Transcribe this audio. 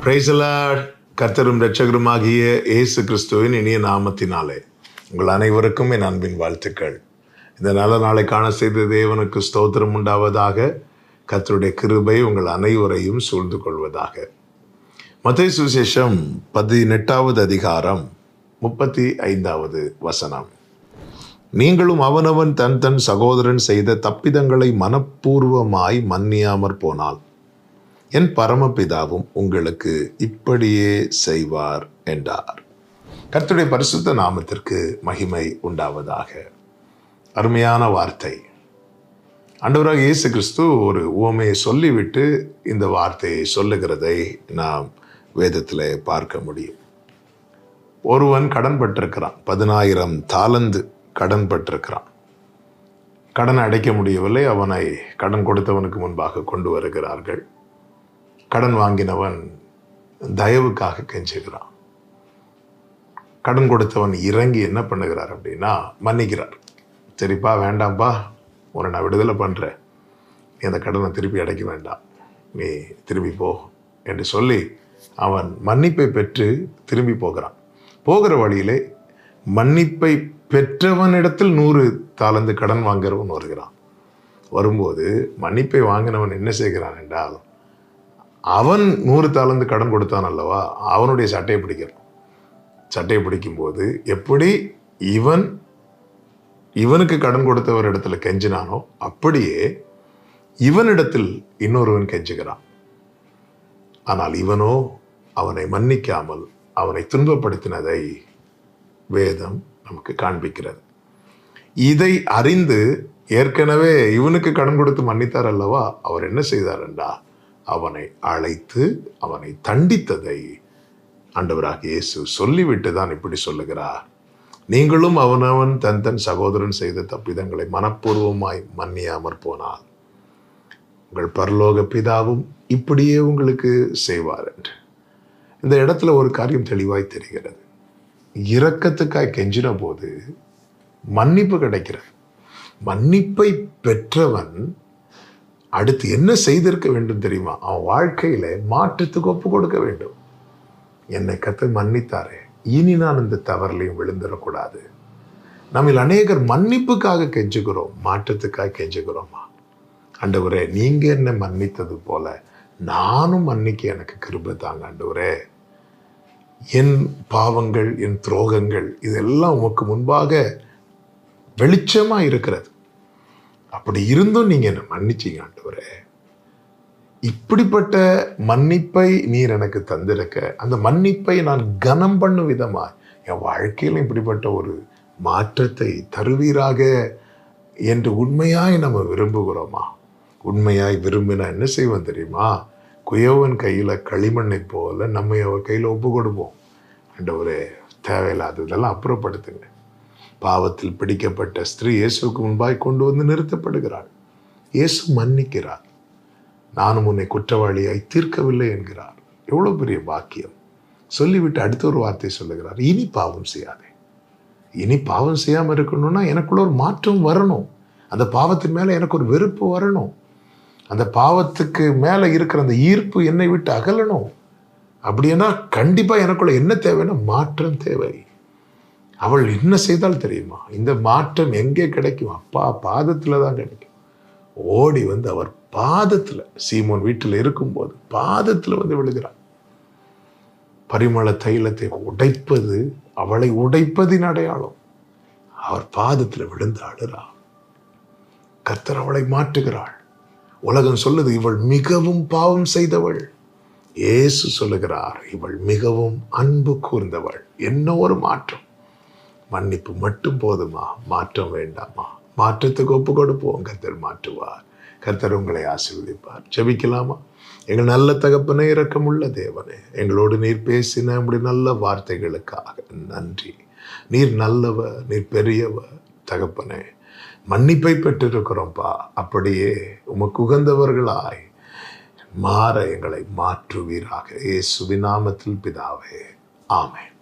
Praise the Lord. கர்த்தரும் இரட்சகருமாகிய இயேசு கிறிஸ்துவின் இனிய நாமத்தினாலே உங்கள் அனைவருக்கும் என் அன்பின் வாழ்த்துக்கள். இந்த நல்ல நாளை காண செய்த தேவனுக்கு ஸ்தோத்திரம் உண்டாவதாக. கர்த்தருடைய கிருபை உங்கள் அனைவரையும் சூழ்ந்து கொள்வதாக. மத்தேயு சுவிசேஷம் 18வது அதிகாரம் 35வது வசனம். நீங்களும் அவனவன் தன் தன் சகோதரன் செய்த தப்பிதங்களை மனப்பூர்வமாய் மன்னியாமற் போனால் என் பரமபிதாவும் உங்களுக்கு இப்படியே செய்வார் என்றார். கர்த்தருடைய பரிசுத்த நாமத்திற்கு மகிமை உண்டாவதாக. அருமையான வார்த்தை. ஆண்டவராக இயேசு கிறிஸ்து ஒரு உவமையை சொல்லிவிட்டு இந்த வார்த்தையை சொல்லுகிறதை நாம் வேதத்தில் பார்க்க முடியும். ஒருவன் கடன் பட்டிருக்கிறான். 10,000 தாலந்து கடன் பட்டிருக்கிறான். கடன் அடைக்க முடியவில்லை. அவனை கடன் கொடுத்தவனுக்கு முன்பாக கொண்டு வருகிறார்கள். கடன் வாங்கினவன் தயவுக்காக கெஞ்சுகிறான். கடன் கொடுத்தவன் இறங்கி என்ன பண்ணுகிறார் அப்படின்னா மன்னிக்கிறார். சரிப்பா, வேண்டாம்ப்பா, உன்னை நான் விடுதலை பண்ணுறேன், நீ அந்த கடனை திருப்பி அடைக்க வேண்டாம், நீ திரும்பி போ என்று சொல்லி அவன் மன்னிப்பை பெற்று திரும்பி போகிறான். போகிற வழியிலே மன்னிப்பை பெற்றவனிடத்தில் 100 தாலந்து கடன் வாங்குறவன் வருகிறான். வரும்போது மன்னிப்பை வாங்கினவன் என்ன செய்கிறான் என்றால், அவன் 100 தாலந்து கடன் கொடுத்தான் அல்லவா, அவனுடைய சட்டையை பிடிக்கிறான். சட்டையை பிடிக்கும்போது எப்படி இவனுக்கு கடன் கொடுத்தவர் இடத்துல கெஞ்சினானோ அப்படியே இவனிடத்தில் இன்னொருவன் கெஞ்சுகிறான். ஆனால் இவனோ அவனை மன்னிக்காமல் அவனை துன்பப்படுத்தினதை வேதம் நமக்கு காண்பிக்கிறது. இதை அறிந்து ஏற்கனவே இவனுக்கு கடன் கொடுத்து மன்னித்தார் அல்லவா, அவர் என்ன செய்தார் என்றால் அவனை அழைத்து அவனை தண்டித்ததை ஆண்டவராகிய இயேசு சொல்லிவிட்டு தான் இப்படி சொல்லுகிறார். நீங்களும் அவனவன் தன் தன் சகோதரன் செய்த தப்பிதங்களை மனப்பூர்வமாய் மன்னியாமற் போனால் உங்கள் பரலோக பிதாவும் இப்படியே உங்களுக்கு செய்வார் என்று. இந்த இடத்துல ஒரு காரியம் தெளிவாய் தெரிகிறது. இரக்கத்துக்காய் கெஞ்சின போது மன்னிப்பு கிடைக்கிறது. மன்னிப்பை பெற்றவன் அடுத்து என்ன செய்திருக்க வேண்டும் தெரியுமா? அவன் வாழ்க்கையில மாற்றத்துக்கு ஒப்பு கொடுக்க வேண்டும். என்னை கர்த்தர் மன்னித்தாரே, இனி நான் இந்த தவறிலையும் விழுந்துடக்கூடாது. நம்மில் அநேகர் மன்னிப்புக்காக கெஞ்சுகிறோம், மாற்றத்துக்காக கெஞ்சுகிறோமா? ஆண்டவரே, நீங்க என்ன மன்னித்தது போல நானும் மன்னிக்க எனக்கு கிருபை தாங்க ஆண்டவரே. என் பாவங்கள், என் துரோகங்கள் இதெல்லாம் உமக்கு முன்பாக வெளிச்சமா இருக்கிறது. அப்படி இருந்தும் நீங்க என்ன மன்னிச்சீங்க ஆண்டவரே. இப்படிப்பட்ட மன்னிப்பை நீர் எனக்கு தந்திருக்க, அந்த மன்னிப்பை நான் கனம் பண்ணும் விதமாய் என் வாழ்க்கையில இப்படிப்பட்ட ஒரு மாற்றத்தை தருவீராக என்று உண்மையாய் நம்ம விரும்புகிறோமா? உண்மையாய் விரும்பினா என்ன செய்வோம் தெரியுமா? குயவன் கையில களிமண்ணை போல நம்மை அவர் கையில ஒப்பு கொடுப்போம். ஆண்டவரே, தேவையில்லாததெல்லாம் அப்புறப்படுத்துங்க. பாவத்தில் பிடிக்கப்பட்ட ஸ்திரீ இயேசுக்கு முன்பாய் கொண்டு வந்து நிறுத்தப்படுகிறாள். இயேசு மன்னிக்கிறார். நானும் உன்னை குற்றவாளியாய் தீர்க்கவில்லை என்கிறார். எவ்வளவு பெரிய பாக்கியம். சொல்லிவிட்டு அடுத்த ஒரு வார்த்தை சொல்லுகிறார், இனி பாவம் செய்யாதே. இனி பாவம் செய்யாம இருக்கணும்னா எனக்குள்ள ஒரு மாற்றம் வரணும். அந்த பாவத்தின் மேல எனக்கு ஒரு வெறுப்பு வரணும். அந்த பாவத்துக்கு மேல இருக்கிற அந்த ஈர்ப்பு என்னை விட்டு அகலணும். அப்படின்னா கண்டிப்பா எனக்குள்ள என்ன தேவைன்னா மாற்றம் தேவை. அவள் என்ன செய்தால் தெரியுமா? இந்த மாற்றம் எங்கே கிடைக்கும்? அப்பா பாதத்துல தான் கிடைக்கும். ஓடி வந்து அவர் பாதத்துல, சீமோன் வீட்டில் இருக்கும்போது பாதத்துல வந்து விழுகிறார். பரிமள தைலத்தை உடைப்பது, அவளை உடைப்பதின் அடையாளம். அவர் பாதத்துல விழுந்து அழுறாள். கர்த்தர் அவளை மாற்றுகிறாள். உலகம் சொல்லுது இவள் மிகவும் பாவம் செய்தவள். இயேசு சொல்லுகிறார் இவள் மிகவும் அன்பு கூர்ந்தவள். என்ன ஒரு மாற்றம்! மன்னிப்பு மட்டும் போதுமா? மாற்றம் வேண்டாமா? மாற்றத்துக்கு ஒப்பு கொடுப்போம், கர்த்தர் மாற்றுவார். கர்த்தர் உங்களை ஆசீர்வதிப்பார். ஜெபிக்கலாமா? எங்கள் நல்ல தகப்பனே, இரக்கமுள்ள தேவனே, எங்களோடு நீர் பேசின அப்படி நல்ல வார்த்தைகளுக்காக நன்றி. நீர் நல்லவர், நீர் பெரியவர் தகப்பனே. மன்னிப்பை பெற்றிருக்கிறோம்ப்பா. அப்படியே உமக்கு உகந்தவர்களாய் மாற எங்களை மாற்றுவீராக. இயேசுவின் நாமத்தில் பிதாவே, ஆமென்.